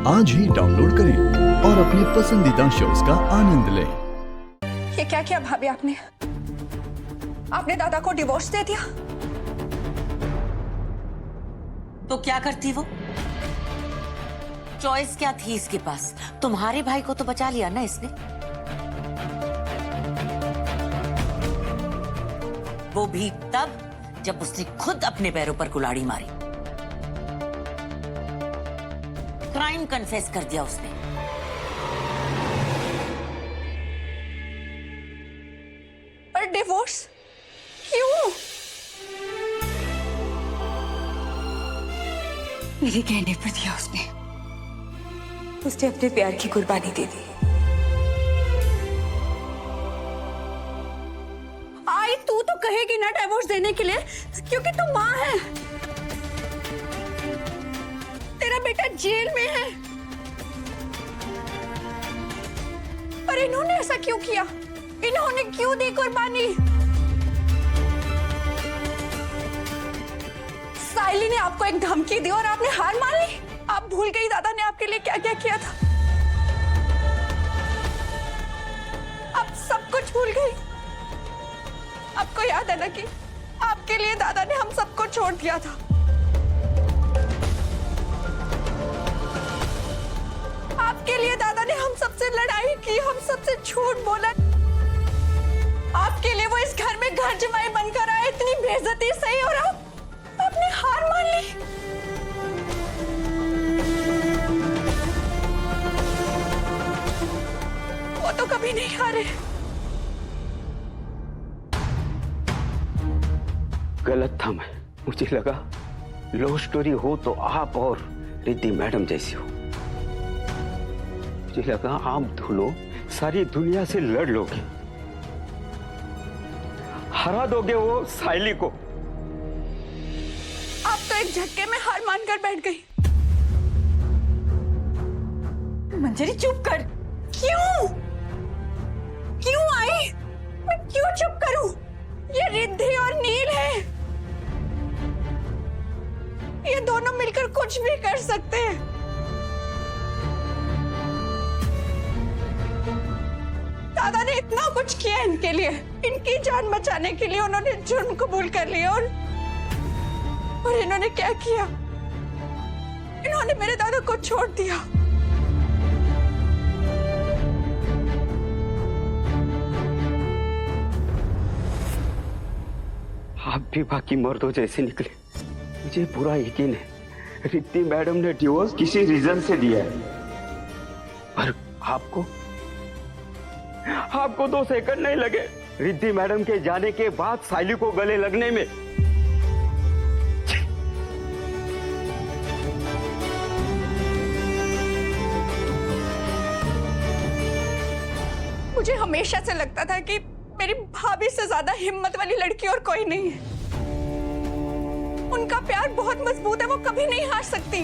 आज ही डाउनलोड करें और अपने पसंदीदा शोज का आनंद लें। ये क्या किया भाभी आपने? आपने दादा को डिवोर्स दे दिया? तो क्या करती वो? चॉइस क्या थी इसके पास? तुम्हारे भाई को तो बचा लिया ना इसने। वो भी तब जब उसने खुद अपने पैरों पर कुल्हाड़ी मारी। क्राइम कन्फेस कर दिया उसने। पर डिवोर्स क्यों? मेरे कहने पर दिया उसने। उसने अपने प्यार की कुर्बानी दे दी। आई तू तो कहेगी ना डिवोर्स देने के लिए, क्योंकि तू माँ है। तेरा बेटा जेल में है। पर इन्होंने ऐसा क्यों किया? इन्होंने क्यों दी कुर्बानी? साइली ने आपको एक धमकी दी और आपने हार मान ली। आप भूल गई दादा ने आपके लिए क्या क्या किया था। आप सब कुछ भूल गई। आपको याद है ना कि आपके लिए दादा ने हम सबको छोड़ दिया था। आपके लिए दादा ने हम सबसे लड़ाई की, हम सबसे झूठ बोला। आपके लिए वो इस घर में घर जमाई बनकर आए, इतनी बेइज्जती सही, और आपने हार मान ली। वो तो कभी नहीं हारे। गलत था मैं। मुझे लगा लव स्टोरी हो तो आप और रिद्धि मैडम जैसी हो। मुझे लगा आप दोनों सारी दुनिया से लड़ लोगे, हरा दोगे वो साइली को। आप तो एक झटके में हार मानकर बैठ गई। मंजरी चुप कर। क्यों? क्यों आई? मैं क्यों चुप करूं? ये रिद्धि और नील है। ये दोनों मिलकर कुछ भी कर सकते हैं। दादा ने इतना कुछ किया इनके लिए, इनकी जान बचाने के लिए उन्होंने जुर्म कबूल कर लिया। और इन्होंने क्या किया? इन्होंने मेरे दादा को छोड़ दिया। आप भी बाकी मर्दों जैसे निकले। मुझे पूरा यकीन है रिद्धि मैडम ने डिवोर्स किसी रीजन से दिया है, पर आपको 2 सेकंड नहीं लगे रिद्धि मैडम के जाने के बाद साइली को गले लगने में। मुझे हमेशा से लगता था कि मेरी भाभी से ज्यादा हिम्मत वाली लड़की और कोई नहीं है। उनका प्यार बहुत मजबूत है, वो कभी नहीं हार सकती।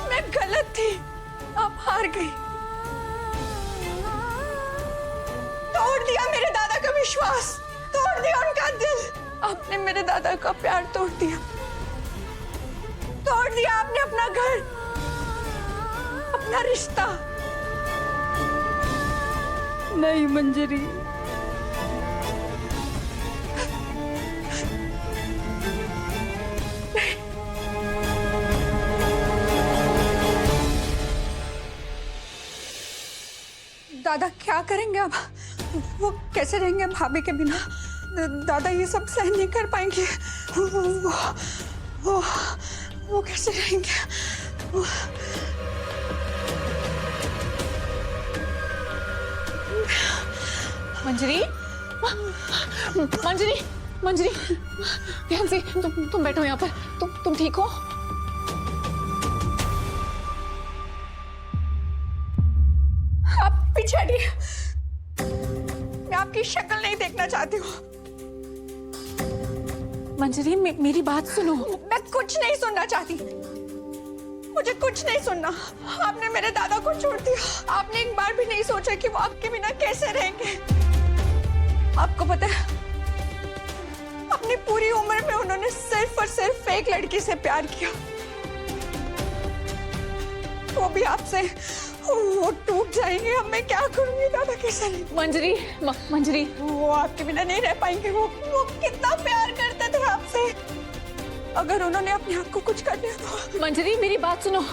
मैं गलत थी, आप हार गई। तोड़ दिया मेरे दादा का विश्वास, तोड़ दिया उनका दिल। आपने मेरे दादा का प्यार तोड़ दिया। तोड़ दिया आपने अपना घर, अपना रिश्ता। नहीं मंजरी, दादा क्या करेंगे अब? वो कैसे रहेंगे भाभी के बिना? दादा ये सब सहन नहीं कर पाएंगे। वो कैसे रहेंगे? मंजरी, मंजरी, मंजरी, ध्यान से। तुम बैठो यहाँ पर। तुम ठीक हो? आप पीछे हटिए। मैं आपकी शक्ल नहीं देखना चाहती हूँ। मंजरी मेरी बात सुनो। मैं कुछ नहीं सुनना चाहती। मुझे कुछ नहीं सुनना। आपने मेरे दादा को छोड़ दिया। आपने एक बार भी नहीं सोचा कि वो आपके बिना कैसे रहेंगे। आपको पता है, अपनी पूरी उम्र में उन्होंने सिर्फ और सिर्फ एक लड़की से प्यार किया, वो भी आपसे। वो टूट जाएंगे, अब मैं क्या करूंगी दादा के साथ? मंजरी, मंजरी, वो आपके बिना नहीं रह पाएंगे। वो कितना प्यार करते थे आपसे। अगर उन्होंने अपने आप को कुछ कर दिया तो। मंजरी मेरी बात सुनो,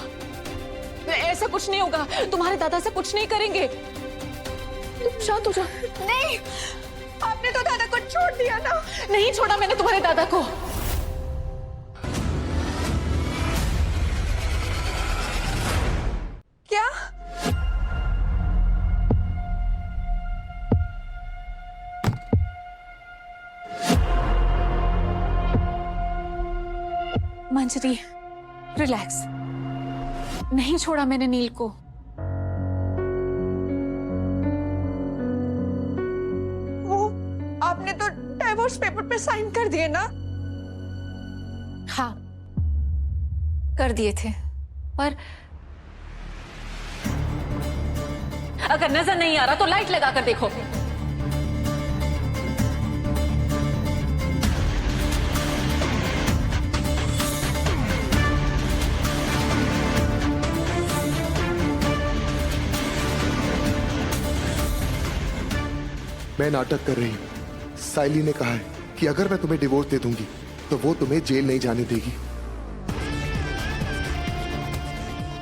ऐसा कुछ नहीं होगा, तुम्हारे दादा से कुछ नहीं करेंगे, तुम शांत हो जाओ। नहीं, आपने तो दादा को छोड़ दिया ना। नहीं छोड़ा मैंने तुम्हारे दादा को। क्या? मंजरी रिलैक्स, नहीं छोड़ा मैंने नील को। वो आपने तो डाइवोर्स पेपर पे साइन कर दिए ना? हाँ कर दिए थे, पर अगर नजर नहीं आ रहा तो लाइट लगा कर देखो। मैं नाटक कर रही हूँ। साइली ने कहा है कि अगर मैं तुम्हें डिवोर्स दे दूंगी तो वो तुम्हें जेल नहीं जाने देगी।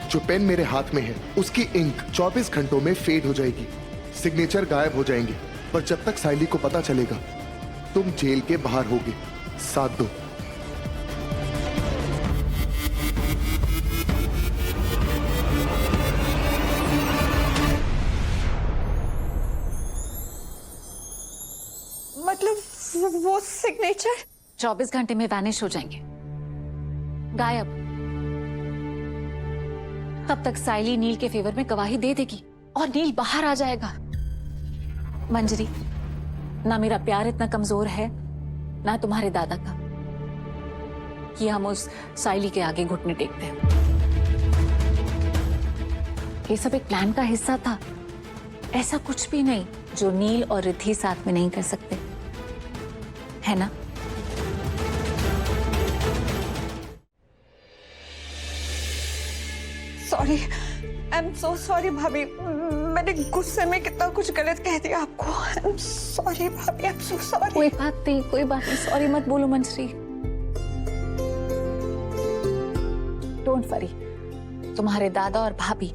जो पेन मेरे हाथ में है उसकी इंक 24 घंटों में फेड हो जाएगी, सिग्नेचर गायब हो जाएंगे, पर जब तक साइली को पता चलेगा तुम जेल के बाहर होगे। साथ दो। मतलब वो सिग्नेचर 24 घंटे में वैनिश हो जाएंगे, गायब। तब तक साइली नील के फेवर में गवाही दे देगी और नील बाहर आ जाएगा। मंजरी, ना मेरा प्यार इतना कमजोर है ना तुम्हारे दादा का कि हम उस साइली के आगे घुटने टेकते हैं। ये सब एक प्लान का हिस्सा था, ऐसा कुछ भी नहीं जो नील और रिद्धि साथ में नहीं कर सकते, है ना? Sorry, I am so sorry भाभी। मैंने गुस्से में कितना कुछ गलत कह दिया आपको। आई एम सॉरी भाभी, आई एम सो सॉरी। कोई बात नहीं, कोई बात नहीं, सॉरी मत बोलो मंजरी। डोंट वरी, तुम्हारे दादा और भाभी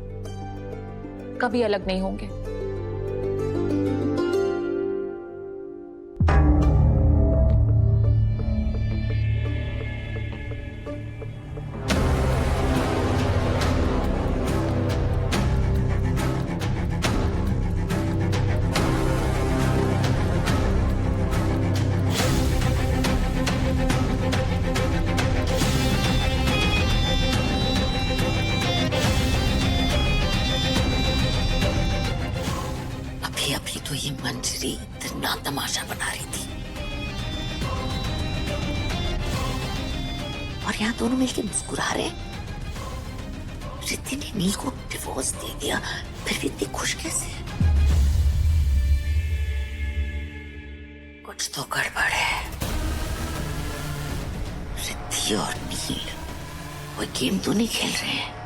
कभी अलग नहीं होंगे। अभी तो ये मंजरी इतना तमाशा बना रही थी और यहाँ दोनों मिलके मुस्कुरा रहे। रिद्धि ने नील को डिवोर्स दे दिया, फिर भी इतनी खुश कैसे? कुछ तो गड़बड़ है। रिद्धि और नील कोई गेम तो नहीं खेल रहे हैं।